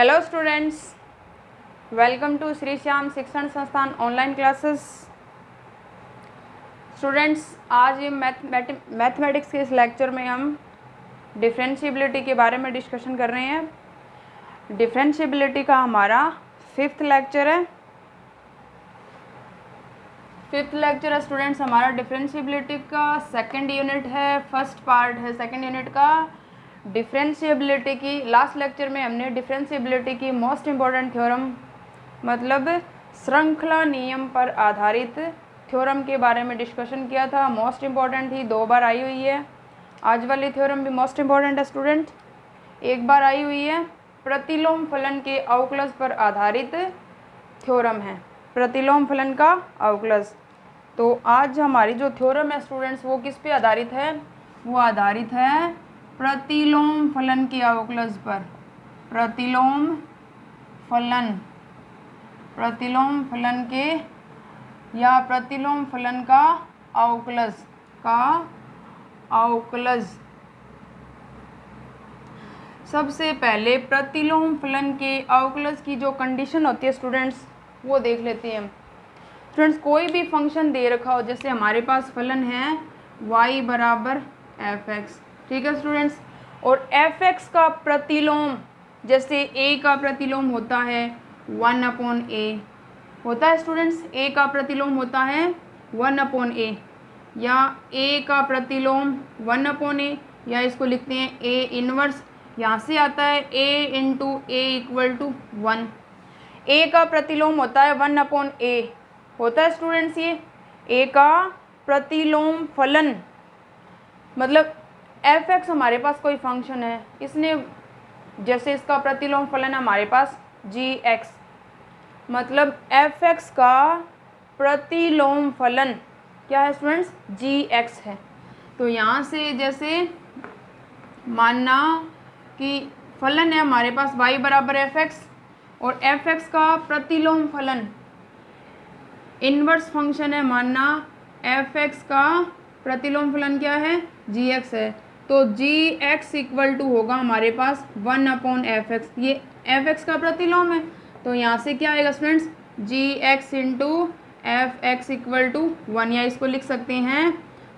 Hello students, welcome to Shri Shyam Shikshan Sansthan online classes. Students, आज ये mathematics के इस लेक्चर में हम डिफरेंशिएबिलिटी के बारे में डिस्कशन कर रहे हैं। डिफरेंशिएबिलिटी का हमारा फिफ्थ लेक्चर है स्टूडेंट्स। हमारा डिफरेंशिएबिलिटी का सेकंड यूनिट है, फर्स्ट पार्ट है सेकंड यूनिट का। डिफरेंशिएबिलिटी की लास्ट लेक्चर में हमने डिफरेंशिएबिलिटी की मोस्ट इम्पॉर्टेंट थ्योरम मतलब श्रृंखला नियम पर आधारित थ्योरम के बारे में डिस्कशन किया था। मोस्ट इम्पॉर्टेंट ही 2 बार आई हुई है। आज वाली थ्योरम भी मोस्ट इम्पॉर्टेंट है स्टूडेंट, 1 बार आई हुई है। प्रतिलोम फलन के अवकलज पर आधारित थ्योरम है, प्रतिलोम फलन का अवकलज। तो आज हमारी जो थ्योरम है स्टूडेंट्स वो किस पे आधारित है? वो आधारित है प्रतिलोम फलन के अवकलज पर। प्रतिलोम फलन के या प्रतिलोम फलन का अवकलज। सबसे पहले प्रतिलोम फलन के अवकलज की जो कंडीशन होती है स्टूडेंट्स वो देख लेते हैं। स्टूडेंट्स, कोई भी फंक्शन दे रखा हो, जैसे हमारे पास फलन है y बराबर fx, ठीक है स्टूडेंट्स, और fx का प्रतिलोम जैसे a का प्रतिलोम होता है 1/a होता है स्टूडेंट्स। a का प्रतिलोम होता है 1/a, या a का प्रतिलोम 1/a, या इसको लिखते हैं a इनवर्स। यहाँ से आता है a into a equal to 1। a का प्रतिलोम होता है 1/a होता है स्टूडेंट्स। ये a का प्रतिलोम फलन मतलब fx हमारे पास कोई फंक्शन है, इसने जैसे इसका प्रतिलोम फलन हमारे पास gx, मतलब fx का प्रतिलोम फलन क्या है स्टूडेंट्स? gx है। तो यहाँ से जैसे मानना कि फलन है हमारे पास y बराबर fx और fx का प्रतिलोम फलन इनवर्स फंक्शन है, मानना fx का प्रतिलोम फलन क्या है? gx है। तो gx इक्वल टू होगा हमारे पास 1/fx, ये fx का प्रतिलोम है। तो यहाँ से क्या आएगा students? gx into fx equal to 1, या इसको लिख सकते हैं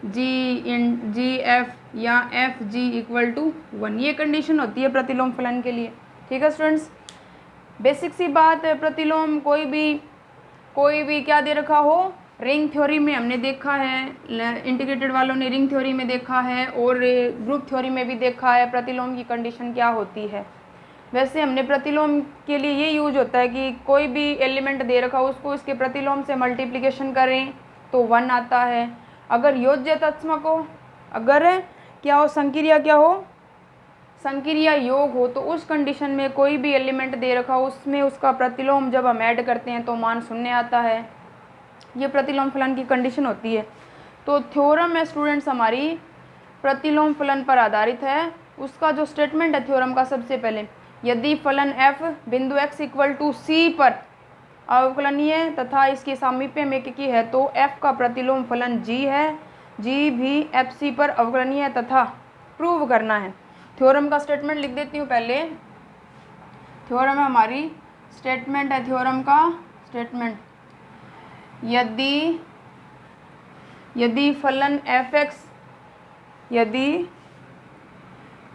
gf या fg इक्वल टू 1। ये कंडीशन होती है प्रतिलोम फलन के लिए, ठीक है स्टूडेंट्स। बेसिक सी बात है, प्रतिलोम कोई भी क्या दे रखा हो, रिंग थ्योरी में हमने देखा है, इंटीग्रेटेड वालों ने रिंग थ्योरी में देखा है और ग्रुप थ्योरी में भी देखा है प्रतिलोम की कंडीशन क्या होती है। वैसे हमने प्रतिलोम के लिए ये यूज होता है कि कोई भी एलिमेंट दे रखा हो उसको इसके प्रतिलोम से मल्टीप्लिकेशन करें तो 1 आता है। अगर योज्य तत्समक हो, अगर क्या हो संक्रिया क्या हो, संक्रिया योग हो, तो उस कंडीशन में कोई भी एलिमेंट दे रखा हो उसमें उसका प्रतिलोम जब हम ऐड करते हैं तो मान 0 आता है। ये प्रतिलोम फलन की कंडीशन होती है। तो थ्योरम है स्टूडेंट्स हमारी प्रतिलोम फलन पर आधारित है। उसका जो स्टेटमेंट है थ्योरम का, सबसे पहले यदि फलन f बिंदु x इक्वल टू c पर अवकलनीय तथा इसके सामीप्य में की है तो f का प्रतिलोम फलन g है, g भी fc पर अवकलनीय तथा प्रूव करना है। थ्योरम का स्टेटमेंट लिख देती हूँ पहले। थ्योरम है हमारी स्टेटमेंट है, थ्योरम का स्टेटमेंट, यदि फलन fx,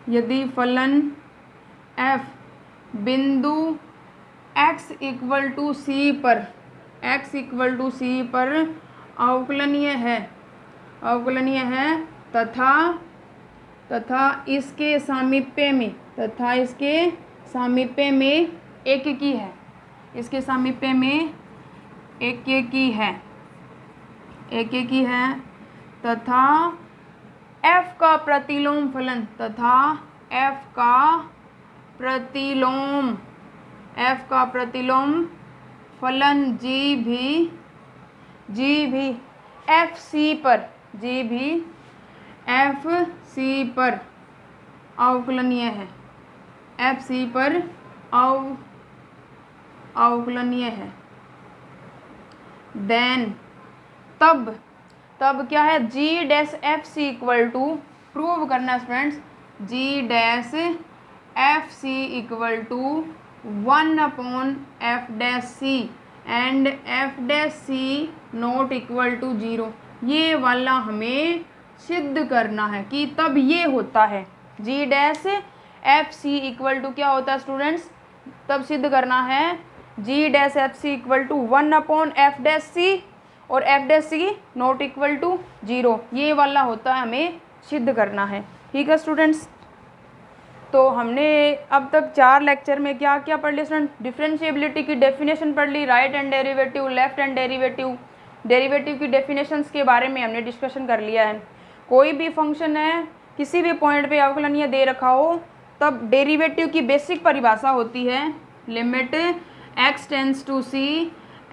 यदि फलन f बिंदु x इक्वल टू c पर अवकलनीय है तथा इसके सामीप्य में एकीकी है, इसके सामीप्य में एकीकी है तथा f का प्रतिलोम फलन g भी fc पर अवकलनीय है, fc पर अवकलनीय है। देन तब क्या है, g dash fc equal to, prove करना है students, g dash fc equal to 1/f' and f' not equal to 0, ये वाला हमें सिद्ध करना है कि तब ये होता है G' FC इक्वल टू क्या होता है स्टूडेंट्स, तब सिद्ध करना है G' FC equal to 1/f' और f' नॉट इक्वल टू 0, ये वाला होता है हमें सिद्ध करना है। ठीक है स्टूडेंट्स, तो हमने अब तक 4 लेक्चर में क्या क्या पढ़ लिया स्टूडेंट, डिफरेंशिएबिलिटी की डेफिनेशन पढ़ ली, right hand derivative, left hand derivative, derivative की डेफिनेशंस के बारे में हमने डिस्कशन कर लिया है। कोई भी फंक्शन है किसी भी पॉइंट पे अवकलनीय दे रखा हो तब डेरिवेटिव की बेसिक परिभाषा होती है limit x tends to c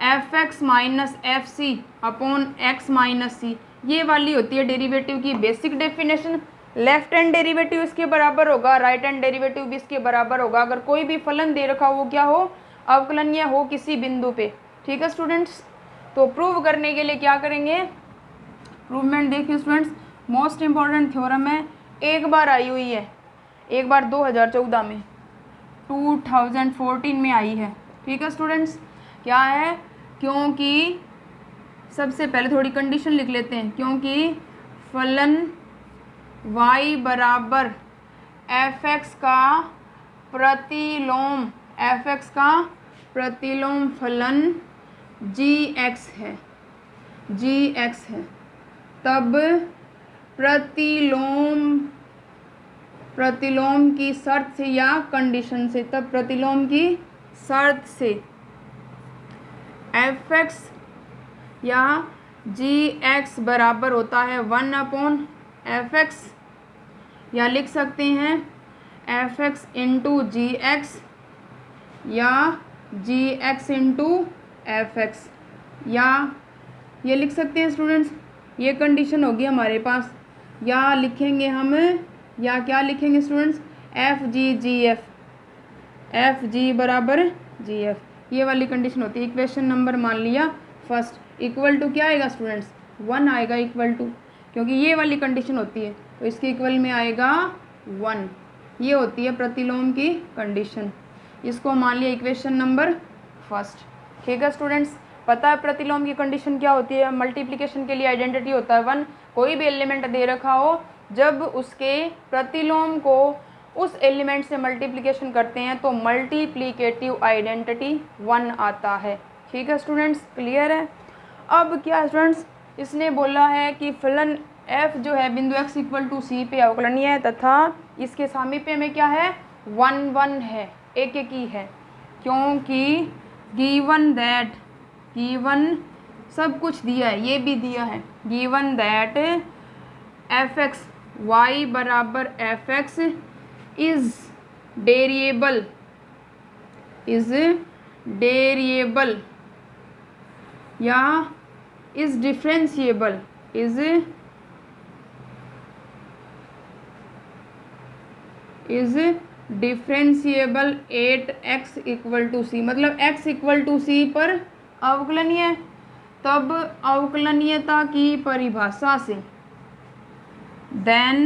fx minus F C upon X minus C, ये वाली होती है डेरिवेटिव की basic definition. Left hand derivative इसके बराबर होगा, राइट हैंड डेरिवेटिव भी इसके बराबर होगा अगर कोई भी फलन दे रखा हो क्या हो, अवकलनीय हो किसी बिंदु पे। ठीक है स्टूडेंट्स, तो प्रूव करने के लिए क्या करेंगे, प्रूवमेंट देखिए स्टूडेंट्स, मोस्ट इम्पॉर्टेंट थ्योरम है, एक बार आई हुई है, एक बार 2014 में, 2014 में आई है। ठीक है स्टूडेंट्स, क्या है, क्योंकि सबसे पहले थोड़ी कंडीशन लिख लेते हैं, क्योंकि फलन y बराबर fx का प्रतिलोम, fx का प्रतिलोम फलन gx है, gx है, तब प्रतिलोम की शर्त से या कंडीशन से, तब प्रतिलोम की शर्त से fx या gx बराबर होता है 1/fx, या लिख सकते हैं fx इंटू जी एक्स या gx इंटू fx, या ये लिख सकते हैं स्टूडेंट्स, ये कंडीशन होगी हमारे पास, या लिखेंगे हम, या क्या लिखेंगे स्टूडेंट्स, एफ जी बराबर जी एफ, ये वाली कंडीशन होती है। इक्वेशन नंबर मान लिया फर्स्ट, इक्वल टू क्या आएगा स्टूडेंट्स, 1 आएगा इक्वल टू, क्योंकि ये वाली कंडीशन होती है तो इसके इक्वल में आएगा 1, ये होती है प्रतिलोम की कंडीशन, इसको मान लिया इक्वेशन नंबर फर्स्ट। ठीक है स्टूडेंट्स, पता है प्रतिलोम की कंडीशन क्या होती है, मल्टीप्लिकेशन के लिए आइडेंटिटी होता है 1, कोई भी एलिमेंट दे रखा हो जब उसके प्रतिलोम को उस एलिमेंट से मल्टीप्लिकेशन करते हैं तो मल्टीप्लिकेटिव आइडेंटिटी 1 आता है। ठीक है स्टूडेंट्स, क्लियर है। अब क्या है स्टूडेंट्स, इसने बोला है कि फलन f जो है बिंदु x इक्वल टू सी पे अवकलनीय है तथा इसके सामीप्य में क्या है 1 1 है, एक एक ही है, क्योंकि गिवन सब कुछ दिया है, ये भी दिया है, गिवन दैट fx y बराबर fx इज डेरिएबल या is differentiable, is differentiable at x equal to C, मतलब x इक्वल टू सी पर अवकलनीय है, तब अवकलनीयता की परिभाषा से then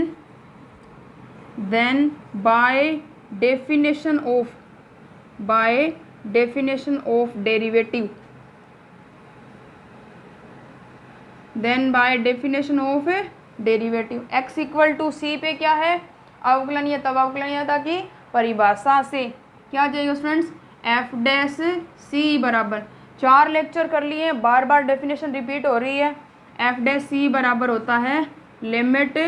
by definition of derivative, x equal to C पे क्या है अवकलनीय, तब अवकलनीयता की परिभाषा से क्या आ जाएगा स्टूडेंट्स, f' बराबर, 4 लेक्चर कर लिए, बार बार डेफिनेशन रिपीट हो रही है, f' बराबर होता है limit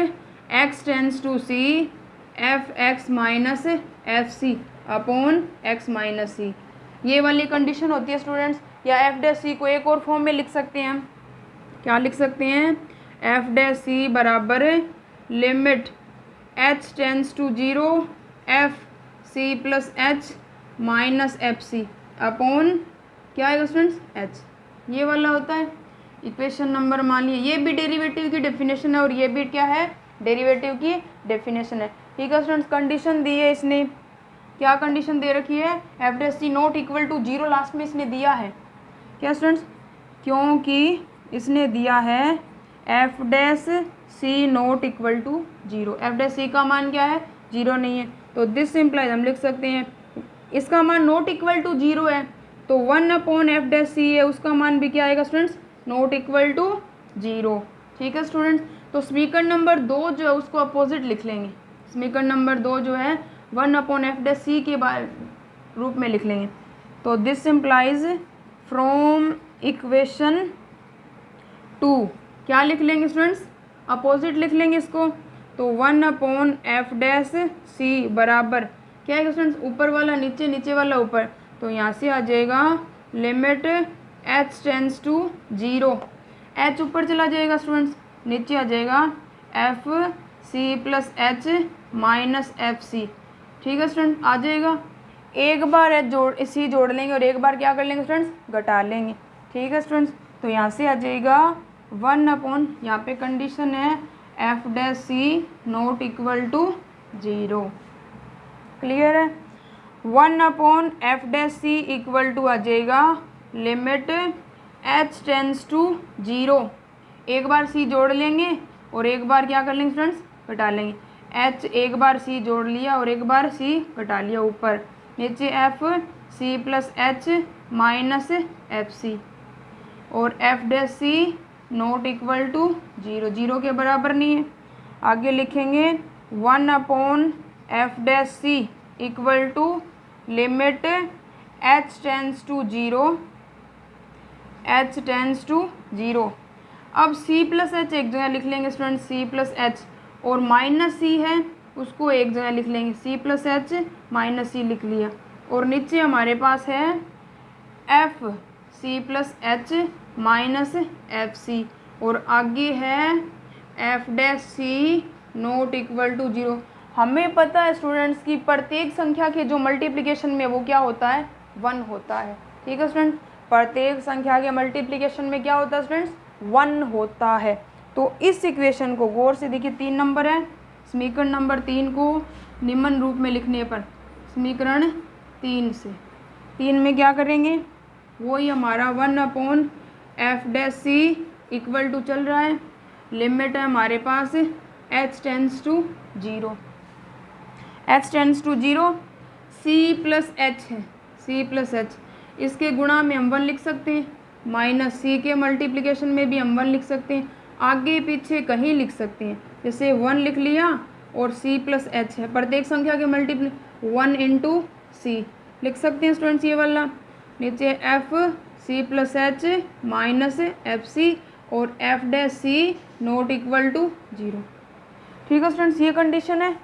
x tends to c fx minus F C upon X minus C, ये वाली कंडीशन होती है स्टूडेंट्स। या f' को एक और फॉर्म में लिख सकते हैं हम, क्या लिख सकते हैं, f' बराबर limit h tends to 0 F C plus H minus F C upon क्या आएगा स्टूडेंट्स h, ये वाला होता है इक्वेशन नंबर, मान लिया ये भी डेरिवेटिव की डेफिनेशन है और ये भी क्या है डेरिवेटिव की डेफिनेशन है। ठीक है स्टूडेंट्स, कंडीशन दी है इसने, क्या कंडीशन दे रखी है, f' not equal to 0 last में इसने दिया है, क्या स्टूडेंट्स, क्योंकि इसने दिया है f' not equal to 0, f' का मान क्या है 0 नहीं है, तो दिस सिंप्लाइज हम लिख सकते हैं इसका मान नॉट इक्वल टू 0 है, तो 1/f' है, उसका मान भी क्या आएगा स्टूडेंट्स, नॉट इक्वल टू 0। ठीक है स्टूडेंट्स, तो समीकरण नंबर 2 जो है उसको अपोजिट लिख लेंगे। समीकरण नंबर 2 जो है 1/f' के रूप में लिख लेंगे। तो दिस इम्प्लाइज फ्रॉम इक्वेशन 2 क्या लिख लेंगे स्टूडेंट्स, अपोजिट लिख लेंगे इसको। तो 1/f' बराबर क्या है स्टूडेंट्स, ऊपर वाला नीचे, नीचे वाला ऊपर, तो यहाँ से आ जाएगा limit h tends to 0, h ऊपर चला जाएगा स्टूडेंट्स, नीचे आ जाएगा f(c+h -fc)। ठीक है स्टूडेंट, आ जाएगा। एक बार सी जोड़ लेंगे और एक बार क्या कर लेंगे स्टूडेंट्स, घटा लेंगे। ठीक है स्टूडेंट्स, तो यहाँ से आ जाएगा 1 यहाँ पे कंडीशन है f' not equal to 0। Clear है, 1/f' इक्वल टू आ जाएगा लिमिट h टेंड्स टू 0। एक बार c जोड़ लेंगे और एक बार क्या कर लेंगे स्टूडेंट्स, घटा लेंगे। h एक बार c जोड़ लिया और एक बार c घटा लिया, ऊपर नीचे f(c+h -fc) और f' नॉट इक्वल टू 0, 0 के बराबर नहीं है। आगे लिखेंगे 1/f' equal to limit h tends to 0, h tends to 0। अब c+h एक जगह लिख लेंगे स्टूडेंट, c+h, और -c है उसको एक जगह लिख लेंगे, c+h -c लिख लिया, और नीचे हमारे पास है f(c+h -fc) और आगे है f' नॉट इक्वल टू 0। हमें पता है स्टूडेंट्स की प्रत्येक संख्या के जो मल्टीप्लिकेशन में वो क्या होता है, 1 होता है। ठीक है स्टूडेंट, प्रत्येक संख्या के मल्टीप्लिकेशन में क्या होता है स्टूडेंट्स, 1 होता है। तो इस इक्वेशन को गौर से देखिए, 3 नंबर है, समीकरण नंबर 3 को निम्न रूप में लिखने पर, समीकरण 3 से 3 में क्या करेंगे, वही हमारा 1/f' इक्वल टू चल रहा है, लिमिट है हमारे पास h tends to 0, h tends to 0, c+h है, c+h, इसके गुणा में हम 1 लिख सकते हैं, -c के मल्टीप्लिकेशन में भी हम 1 लिख सकते हैं, आगे पीछे कहीं लिख सकते हैं, जैसे 1 लिख लिया और c+h है, प्रत्येक संख्या के मल्टीप्ली 1 × c लिख सकते हैं स्टूडेंट्स, ये वाला नीचे f(c+h -fc) और f' नॉट इक्वल टू 0। ठीक है स्टूडेंट्स, ये कंडीशन है।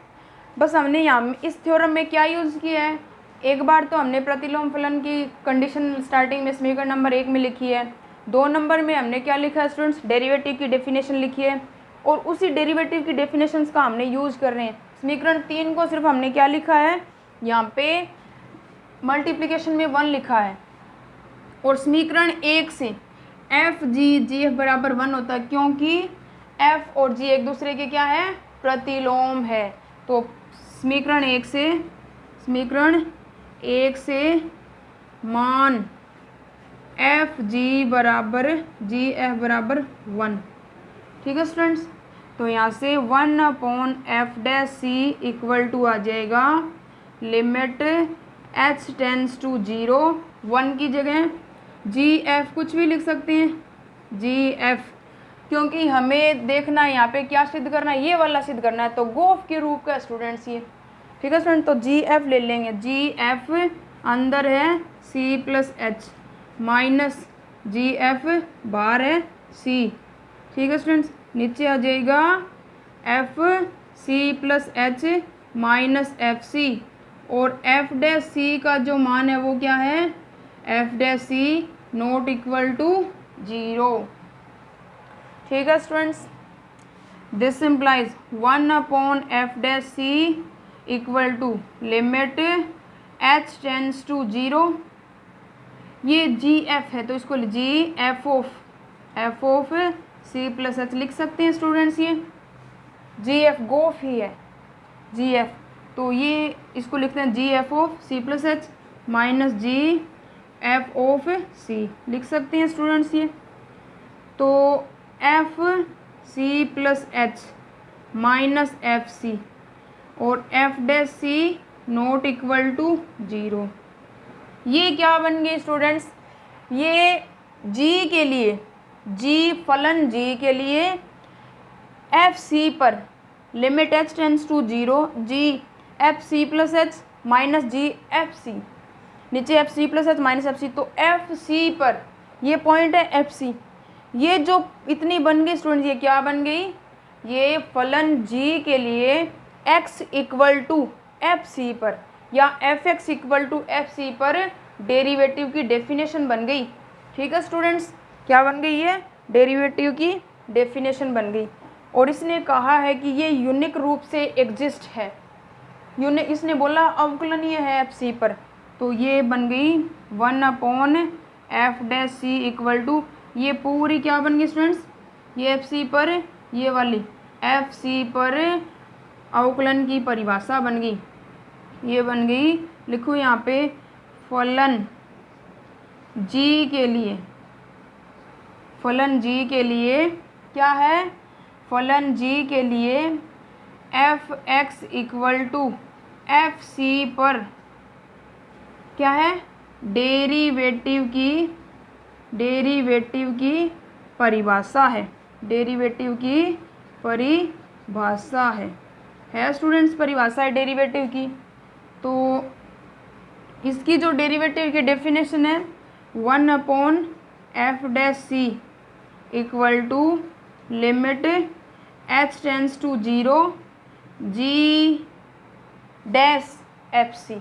बस हमने यहाँ इस थ्योरम में क्या यूज़ किया है, एक बार तो हमने प्रतिलोम फलन की कंडीशन स्टार्टिंग में समीकरण नंबर 1 में लिखी है, 2 नंबर में हमने क्या लिखा है स्टूडेंट्स, डेरिवेटिव की डेफिनेशन लिखी है, और उसी डेरिवेटिव की डेफिनेशंस का हमने यूज़ कर रहे हैं। समीकरण 3 को सिर्फ हमने क्या लिखा है, यहाँ पे मल्टीप्लिकेशन में 1 लिखा है, और समीकरण 1 से f(g)(f) बराबर 1 होता है, क्योंकि f और g एक दूसरे के क्या है, प्रतिलोम है। तो समीकरण 1 से मान f(g) बराबर g(f) बराबर 1। ठीक है स्टूडेंट्स, तो यहाँ से 1/f' इक्वल टू आ जाएगा लिमिट h टेंड्स टू 0, 1 की जगह g(f) कुछ भी लिख सकते हैं, g(f), क्योंकि हमें देखना है यहाँ पे क्या सिद्ध करना है, ये वाला सिद्ध करना है, तो गोफ के रूप का स्टूडेंट्स ये। ठीक है स्टूडेंट, तो g(f) ले लेंगे, g(f) अंदर है c+h माइनस g(f) बाहर है c। ठीक है स्टूडेंट्स, नीचे आ जाएगा f(c+h -fc) और f' का जो मान है वो क्या है, f' नॉट इक्वल टू 0। ठीक है students, this implies 1/f' equal to limit h tends to 0। ये g(f) है तो इसको f(c+h) लिख सकते हैं स्टूडेंट्स, ये g(f) गोफ ही है, g(f), तो ये इसको लिखते हैं g(f)(c+h -g(f)(c) लिख सकते हैं स्टूडेंट्स ये। तो f(c+h -fc) और f' नॉट इक्वल टू 0। ये क्या बन गए स्टूडेंट्स, ये जी के लिए, जी फलन जी के लिए एफ सी पर limit H tends to 0, G F C plus H minus G F C, नीचे F C plus H minus F C, तो एफ सी पर ये पॉइंट है एफ सी। ये जो इतनी बन गई स्टूडेंट, ये क्या बन गई, ये फलन जी के लिए x equal to F C पर या F X equal to F C पर डेरिवेटिव की डेफिनेशन बन गई। ठीक है स्टूडेंट्स, क्या बन गई, ये डेरिवेटिव की डेफिनेशन बन गई। और इसने कहा है कि ये यूनिक रूप से एग्जिस्ट है, यूनिक, इसने बोला अवकलनीय है एफ सी पर, तो ये बन गई 1/f' इक्वल टू, ये पूरी क्या बन गई स्टूडेंट्स, ये एफ सी पर, ये वाली एफ सी पर अवकलन की परिभाषा बन गई, ये बन गई, लिखो यहाँ पे फलन जी के लिए, फलन जी के लिए क्या है, फलन जी के लिए F X equal to F C पर क्या है, डेरिवेटिव की परिभाषा है, डेरिवेटिव की परिभाषा है स्टूडेंट्स, परिभाषा है डेरिवेटिव की। तो इसकी जो डेरिवेटिव की डेफिनेशन है 1/f' equal to limit h tends to 0 G dash F C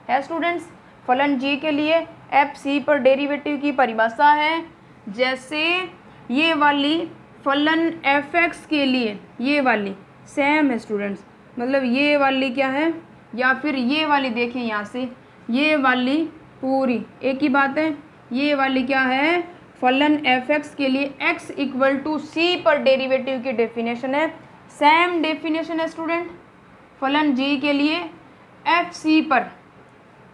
है स्टूडेंट्स। फलन जी के लिए एफ सी पर डेरिवेटिव की परिभाषा है, जैसे ये वाली फलन एफ एक्स के लिए ये वाली सेम है स्टूडेंट्स, मतलब ये वाली क्या है, या फिर ये वाली देखिए यहाँ से, ये वाली पूरी एक ही बात है, ये वाली क्या है, फलन एफ एक्स के लिए x इक्वल टू सी पर डेरिवेटिव की डेफिनेशन है, सेम डेफिनेशन है स्टूडेंट। फलन जी के लिए एफ सी पर,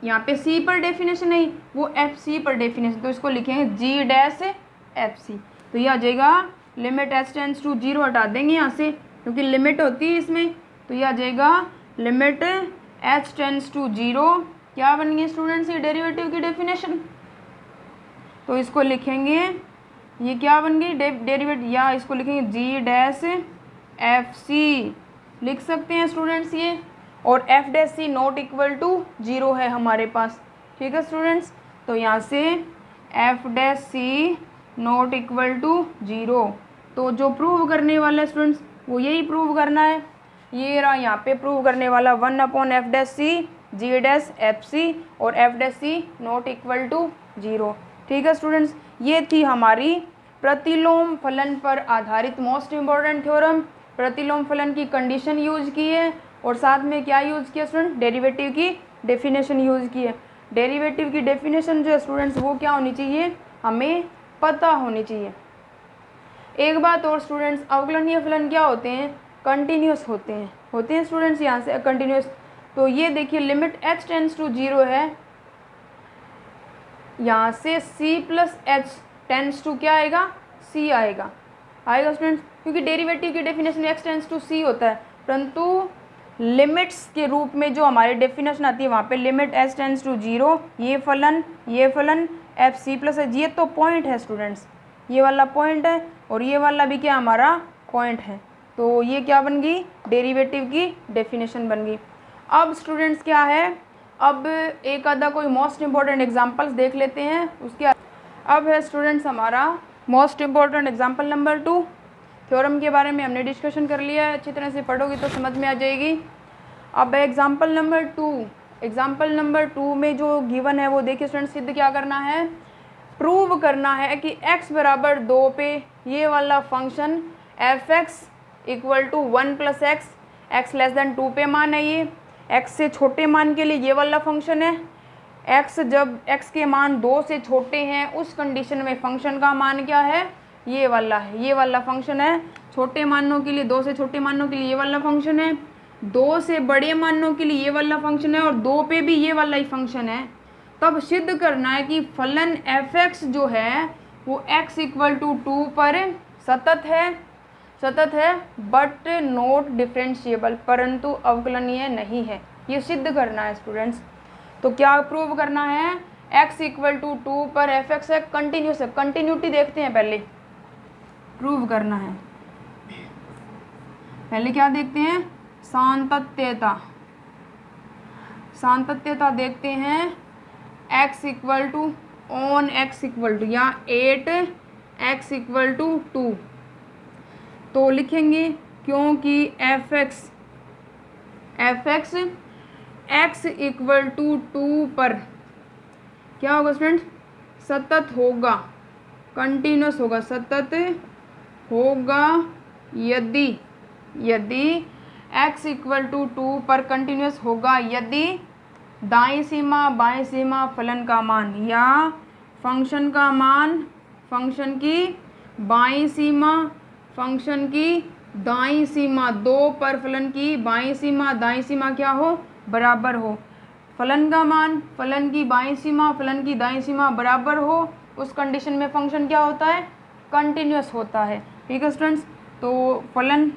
यहाँ पे सी पर डेफिनेशन नहीं, वो एफ सी पर डेफिनेशन, तो इसको लिखेंगे जी डैश एफ सी। तो ये आ जाएगा लिमिट एच टेंस टू 0 हटा देंगे यहाँ से क्योंकि लिमिट होती है इसमें, तो ये आ जाएगा लिमिट एच टेंस टू 0, क्या बन गई स्टूडेंट्स, ये डेरिवेटिव की डेफिनेशन। तो इसको लिखेंगे, ये क्या बन गई डेरिवेटिव, या इसको लिखेंगे जी डैश एफ सी लिख सकते हैं स्टूडेंट्स ये, और F dash C not equal to 0 है हमारे पास। ठीक है स्टूडेंट्स, तो यहाँ से F dash C not equal to 0, तो जो प्रूव करने वाला है स्टूडेंट्स वो यही प्रूव करना है, ये रहा यहाँ पे प्रूव करने वाला 1/f' जी डैश एफ सी और f' नॉट इक्वल टू 0। ठीक है स्टूडेंट्स, ये थी हमारी प्रतिलोम फलन पर आधारित मोस्ट इम्पॉर्टेंट थ्योरम। प्रतिलोम फलन की कंडीशन यूज की है और साथ में क्या यूज़ किया स्टूडेंट, डेरिवेटिव की डेफिनेशन यूज़ की है। डेरिवेटिव की डेफिनेशन जो है स्टूडेंट्स वो क्या होनी चाहिए, हमें पता होनी चाहिए। एक बात और स्टूडेंट्स, अवकलनीय फलन क्या होते हैं, कंटिन्यूस होते हैं स्टूडेंट्स, यहाँ से कंटिन्यूस। तो ये देखिए लिमिट h टेंस टू 0 है, यहाँ से c plus H tends to क्या आएगा, c आएगा स्टूडेंट्स, क्योंकि डेरिवेटिव की definition x tends to c होता है, परंतु लिमिट्स के रूप में जो हमारी डेफिनेशन आती है वहाँ पे लिमिट h टेंस टू 0, ये फलन एफ सी प्लस एच, ये तो पॉइंट है स्टूडेंट्स, ये वाला पॉइंट है और ये वाला भी क्या हमारा पॉइंट है, तो ये क्या बन गई, डेरिवेटिव की डेफिनेशन बन गई। अब स्टूडेंट्स क्या है, अब एक आधा कोई मोस्ट इम्पॉर्टेंट एग्जांपल्स देख लेते हैं, उसके अब है स्टूडेंट्स हमारा most important example number 2। Theorem के बारे में हमने डिस्कशन कर लिया है, अच्छी तरह से पढ़ोगी तो समझ में आ जाएगी। अब एग्जांपल नंबर 2, एग्जांपल नंबर 2 में जो गिवन है वो देखिए स्टूडेंट्स, सिद्ध क्या करना है, प्रूव करना है कि x बराबर 2 पे ये वाला function F X equal to 1 plus X, X less than 2 पे मान है, ये x से छोटे मान के लिए ये वाला फंक्शन है, x जब x के मान 2 से छोटे हैं उस कंडीशन में फंक्शन का मान क्या है, ये वाला है, ये वाला फंक्शन है। छोटे मानों के लिए, 2 से छोटे मानों के लिए ये वाला फंक्शन है, 2 से बड़े मानों के लिए ये वाला फंक्शन है और 2 पे भी ये वाला ही फंक्शन है। तब सिद्ध करना है कि फलन एफ एक्स जो है वो x इक्वल टू 2 पर सतत है बट नॉट डिफरेंशिएबल, परंतु अवकलनीय नहीं है। ये सिद्ध करना है स्टूडेंट्स। तो क्या प्रूव करना है, x इक्वल टू 2 पर एफ एक्स है कंटिन्यूस है। कंटिन्यूटी देखते हैं, पहले प्रूव करना है। पहले क्या देखते हैं, सातत्यता। सातत्यता देखते हैं, x equal to on x equal to या 8x इक्वल टू 2। तो लिखेंगे क्योंकि F X x equal to 2 पर क्या होगा स्टूडेंट, सतत होगा, कंटिन्यूस होगा, सतत होगा यदि x इक्वल टू 2 पर कंटिन्यूस होगा यदि दाईं सीमा बाईं सीमा फलन का मान या फंक्शन का मान फंक्शन की बाईं सीमा फंक्शन की दाईं सीमा 2 पर फलन की बाईं सीमा दाईं सीमा क्या हो, बराबर हो। फलन का मान फलन की बाईं सीमा फलन की दाईं सीमा बराबर हो, उस कंडीशन में फंक्शन क्या होता है, कंटिन्यूस होता है। ठीक है स्टूडेंट्स, तो फलन,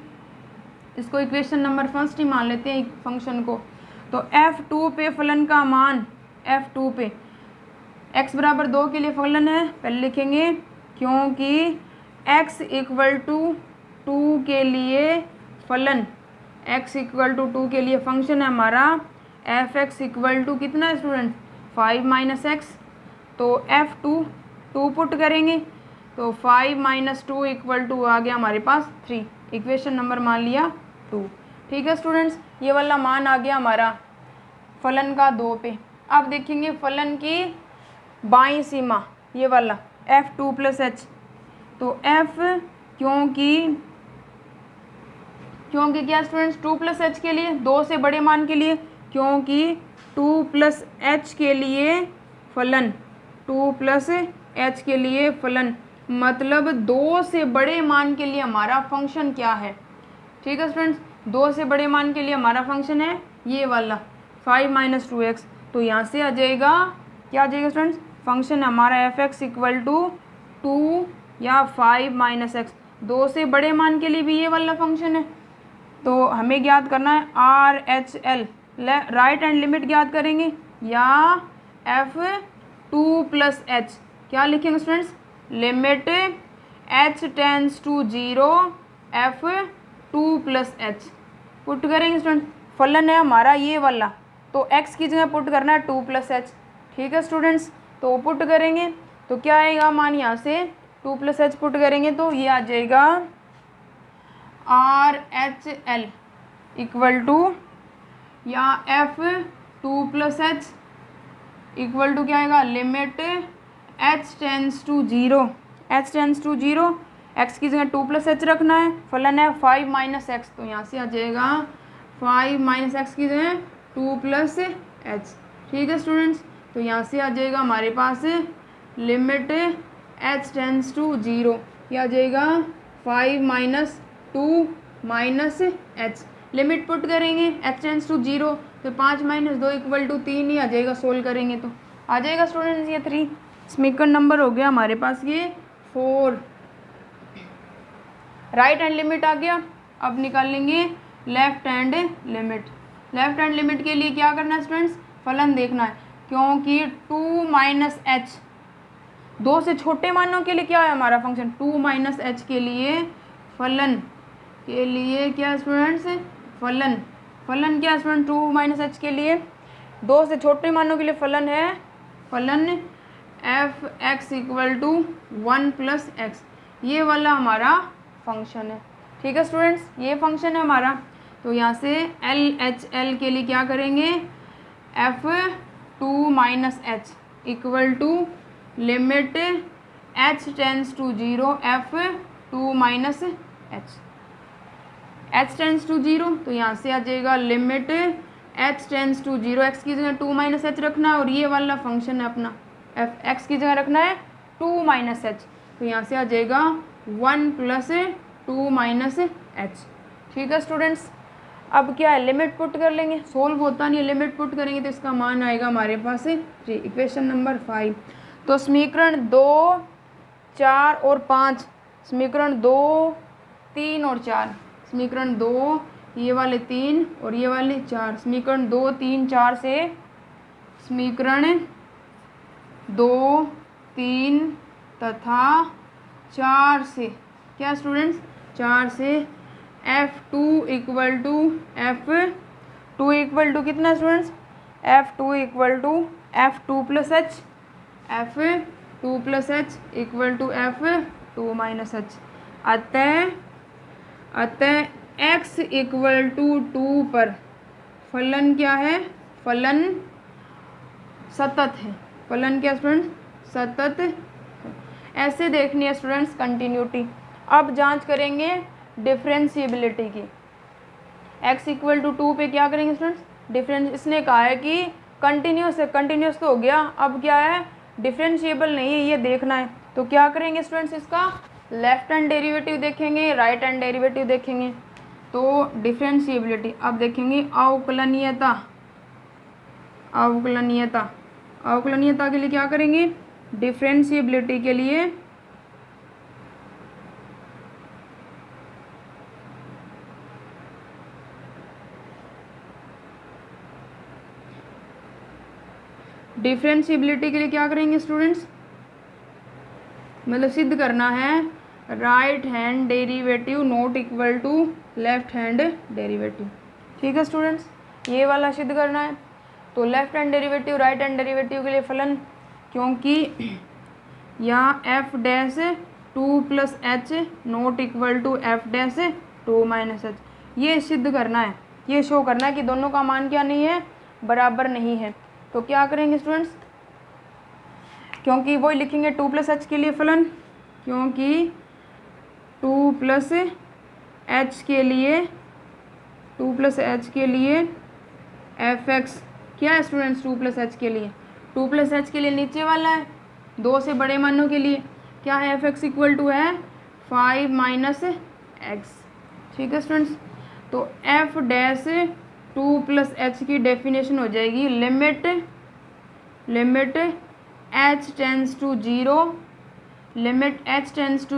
इसको इक्वेशन नंबर फर्स्ट ही मान लेते हैं फंक्शन को। तो f2 पे फलन का मान, f2 पे x बराबर 2 के लिए फलन है, पहले लिखेंगे क्योंकि x इक्वल टू 2 के लिए फलन, x इक्वल टू 2 के लिए फंक्शन है हमारा एफ एक्स इक्वल टू कितना है स्टूडेंट, 5 माइनस एक्स। तो f2 2 पुट करेंगे तो 5 माइनस 2 इक्वल टू आ गया हमारे पास 3। इक्वेशन नंबर मान लिया 2। ठीक है स्टूडेंट्स, ये वाला मान आ गया हमारा फलन का 2 पे। अब देखेंगे फलन की बाईं सीमा, ये वाला f2 प्लस एच। तो f क्योंकि क्या स्टूडेंट्स, 2 प्लस एच के लिए 2 से बड़े मान के लिए, क्योंकि 2 प्लस एच के लिए फलन, 2 प्लस एच के लिए फलन मतलब 2 से बड़े मान के लिए हमारा फंक्शन क्या है। ठीक है स्टूडेंट्स, 2 से बड़े मान के लिए हमारा फंक्शन है ये वाला 5 माइनस 2x। तो यहाँ से आ जाएगा, क्या आ जाएगा स्टूडेंट्स, फंक्शन हमारा एफ एक्स इक्वल टू 2 या 5 माइनस एक्स। 2 से बड़े मान के लिए भी ये वाला फंक्शन है। तो हमें ज्ञात करना है R H L, right hand limit ज्ञात करेंगे या f2 प्लस एच, क्या लिखेंगे students, limit h tends to 0 f2 plus H put करेंगे स्टूडेंट। फलन है हमारा ये वाला, तो x की जगह पुट करना है 2 प्लस एच। ठीक है स्टूडेंट्स, तो पुट करेंगे तो क्या आएगा मान, यहाँ से 2 प्लस एच पुट करेंगे तो ये आ जाएगा R H L equal to या f2 plus H equal to क्या आएगा, limit h tends to 0, h tends to 0, x की जगह 2 प्लस एच रखना है, फलन है 5 माइनस एक्स। तो यहाँ से आ जाएगा 5 माइनस एक्स की जगह 2 प्लस एच। ठीक है स्टूडेंट्स, तो यहाँ से आ जाएगा हमारे पास लिमिट h टेंस टू 0, यह आ जाएगा 5 minus 2 minus H. Limit put करेंगे h टेंस टू 0, तो 5 माइनस 2 इक्वल टू 3 ही आ जाएगा, सोल्व करेंगे तो आ जाएगा स्टूडेंट्स ये 3। समीकरण नंबर हो गया हमारे पास ये 4। राइट हैंड लिमिट आ गया। अब निकाल लेंगे left hand limit. Left hand limit के लिए क्या करना है स्टूडेंट्स, फलन देखना है, क्योंकि 2 माइनस एच 2 से छोटे मानों के लिए क्या है हमारा फंक्शन, 2 माइनस एच के लिए फलन के लिए क्या स्टूडेंट्स, फलन क्या स्टूडेंट, 2 माइनस एच के लिए 2 से छोटे मानों के लिए फलन है, फलन F X equal to 1 plus X, ये वाला हमारा फंक्शन है। ठीक है स्टूडेंट्स, ये फंक्शन है हमारा। तो यहाँ से एल एच एल के लिए क्या करेंगे, f2 minus H equal to limit h tends to 0 f2 minus H, h tends to 0, तो यहाँ से आ जाएगा limit h tends to 0, x की जगह 2 माइनस एच रखना है और ये वाला फंक्शन है अपना f x की जगह रखना है 2 माइनस एच, तो यहाँ से आ जाएगा 1 प्लस 2 माइनस एच। ठीक है स्टूडेंट्स, अब क्या है, लिमिट पुट कर लेंगे, सोल्व होता नहीं है, लिमिट पुट करेंगे तो इसका मान आएगा हमारे पास 3। Equation number 5। तो समीकरण 2, 4 और 5, समीकरण 2, 3 और 4, समीकरण 2, ये वाले 3 और ये वाले 4। समीकरण 2, 3, 4 से समीकरण 2, 3 तथा 4 से क्या स्टूडेंट्स, 4 से F2 इक्वल टू कितना students, F2 equal to F2 plus H, F2 plus H equal to F2 minus H। अतः x इक्वल टू 2 पर फलन क्या है, फलन सतत है। फलन क्या स्टूडेंट्स, सतत है। ऐसे देखनी है स्टूडेंट्स कंटिन्यूटी। अब जांच करेंगे डिफरेंशिएबिलिटी की। x इक्वल टू 2 पे क्या करेंगे स्टूडेंट्स, डिफरेंस। इसने कहा है कि कंटिन्यूस है, कंटिन्यूस तो हो गया, अब क्या है डिफरेंशिएबल नहीं है, ये देखना है। तो क्या करेंगे स्टूडेंट्स, इसका लेफ्ट हैंड डेरिवेटिव देखेंगे, राइट हैंड डेरिवेटिव देखेंगे। तो डिफरेंशिएबिलिटी अब देखेंगे अवकलनीयता। अवकलनीयता के लिए क्या करेंगे, डिफरेंशिएबिलिटी के लिए क्या करेंगे स्टूडेंट्स, मतलब सिद्ध करना है right hand derivative not equal to left hand derivative. ठीक है स्टूडेंट्स, ये वाला सिद्ध करना है। तो left hand derivative right hand derivative के लिए फलन, क्योंकि यहाँ F dash 2 plus H not equal to F dash 2 minus H, ये सिद्ध करना है, ये शो करना है कि दोनों का मान क्या नहीं है, बराबर नहीं है। तो क्या करेंगे स्टूडेंट्स, क्योंकि वही लिखेंगे 2 प्लस एच के लिए फलन, क्योंकि 2 प्लस एच के लिए एफ एक्स क्या है स्टूडेंट्स, 2 प्लस एच के लिए, 2 प्लस एच के लिए नीचे वाला है, 2 से बड़े मानों के लिए क्या है, एफ एक्स इक्वल टू है 5 माइनस एक्स। ठीक है स्टूडेंट्स, तो एफ डैश 2 प्लस एच की डेफिनेशन हो जाएगी limit h tends to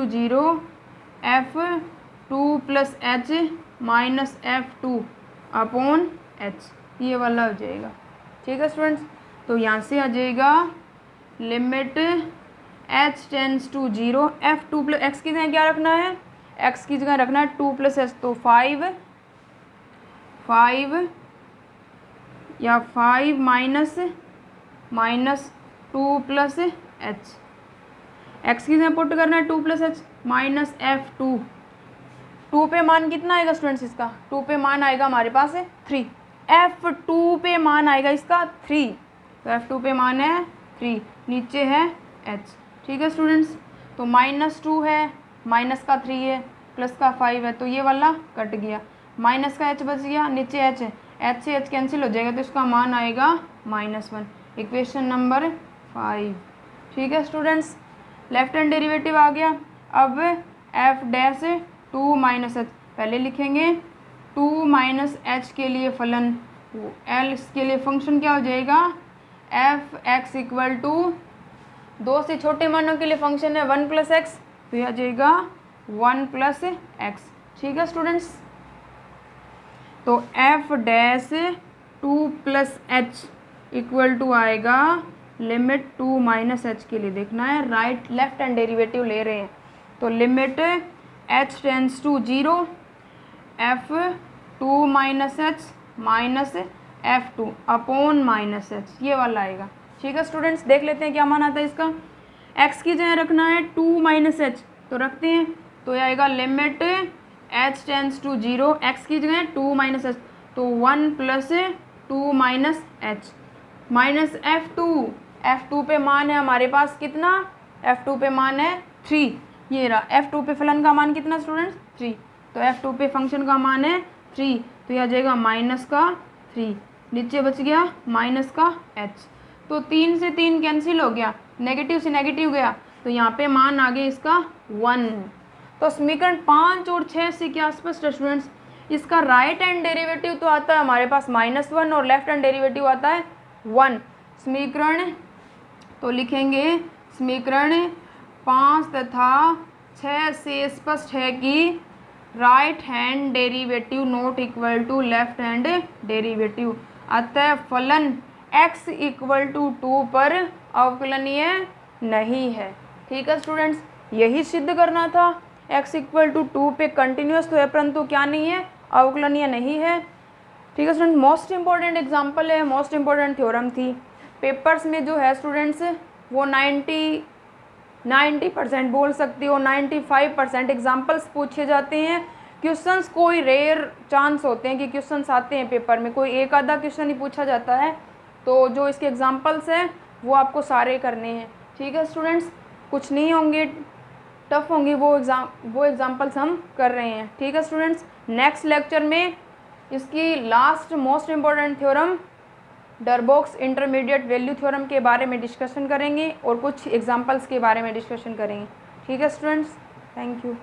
0, F 2 plus H minus F2 upon H, ये वाला हो जाएगा। ठीक है स्टूडेंट्स, तो यहाँ से आ जाएगा limit h tends to 0, F2 plus X की जगह क्या रखना है, x की जगह रखना है 2 प्लस एच, तो 5 या 5 माइनस 2 प्लस एच, एक्स की जगह पुट करना है 2 प्लस एच माइनस F2। 2 पे मान कितना आएगा स्टूडेंट्स इसका, 2 पे मान आएगा हमारे पास है 3, F2 पे मान आएगा इसका 3, तो F2 पे मान है 3, नीचे है h। ठीक है स्टूडेंट्स, तो -2 है, माइनस का 3 है, प्लस का 5 है, तो ये वाला कट गया, माइनस का h बच गया, नीचे h है, h से h कैंसिल हो जाएगा, तो इसका मान आएगा -1, इक्वेशन नंबर 5। ठीक है स्टूडेंट्स, लेफ्ट हैंड डेरिवेटिव आ गया। अब f डैश 2 माइनस एच पहले लिखेंगे, 2 माइनस एच के लिए फलन एल, इसके लिए फंक्शन क्या हो जाएगा, एफ एक्स इक्वल टू 2 से छोटे मानों के लिए फंक्शन है 1 प्लस एक्स, तो यह आ जाएगा 1 प्लस एक्स। ठीक है स्टूडेंट्स, तो F dash 2 plus H equal to आएगा लिमिट 2 माइनस एच के लिए देखना है, राइट लेफ्ट हैंड डेरिवेटिव ले रहे हैं, तो limit h tends to 0, F2 minus H minus F2 upon minus H, ये वाला आएगा। ठीक है स्टूडेंट्स, देख लेते हैं क्या मान आता है इसका। x की जगह रखना है 2 माइनस एच, तो रखते हैं, तो यह आएगा limit h tends to 0, x की जगह 2 माइनस एच, तो 1 plus 2 minus H minus F2 पे मान है हमारे पास कितना, F2 पे मान है 3, ये रहा F2 पे फलन का मान कितना स्टूडेंट्स 3, तो F2 पे फंक्शन का मान है 3, तो यह आ जाएगा माइनस का 3, नीचे बच गया माइनस का h, तो 3 से 3 कैंसिल हो गया, नेगेटिव से नेगेटिव गया, तो यहाँ पे मान आ गया इसका 1। तो समीकरण 5 और 6 से क्या स्पष्ट है स्टूडेंट्स, इसका राइट हैंड डेरिवेटिव तो आता है हमारे पास -1 और लेफ्ट हैंड डेरिवेटिव आता है 1। समीकरण तो लिखेंगे, समीकरण 5 तथा 6 से स्पष्ट है कि right hand derivative not equal to left hand derivative. अतः फलन x इक्वल टू 2 पर अवकलनीय नहीं है। ठीक है स्टूडेंट्स, यही सिद्ध करना था। x इक्वल टू 2 पे कंटिन्यूस तो है परंतु क्या नहीं है, अवकलनीय नहीं है। ठीक है स्टूडेंट, मोस्ट इंपॉर्टेंट एग्जांपल है, मोस्ट इंपॉर्टेंट थ्योरम थी। पेपर्स में जो है स्टूडेंट्स वो 90% बोल सकते हो, 95% एग्जाम्पल्स पूछे जाते हैं। क्वेश्चंस कोई रेयर चांस होते हैं कि क्वेश्चंस आते हैं पेपर में, कोई एक आधा क्वेश्चन ही पूछा जाता है। तो जो इसके एग्जाम्पल्स हैं वो आपको सारे करने हैं। ठीक है स्टूडेंट्स, कुछ नहीं होंगे टफ होंगी, वो एग्जाम्पल्स हम कर रहे हैं। ठीक है स्टूडेंट्स, नेक्स्ट लेक्चर में इसकी last most important theorem Darboux intermediate value theorem के बारे में डिस्कशन करेंगे और कुछ एग्जांपल्स के बारे में डिस्कशन करेंगे। ठीक है स्टूडेंट्स, थैंक यू।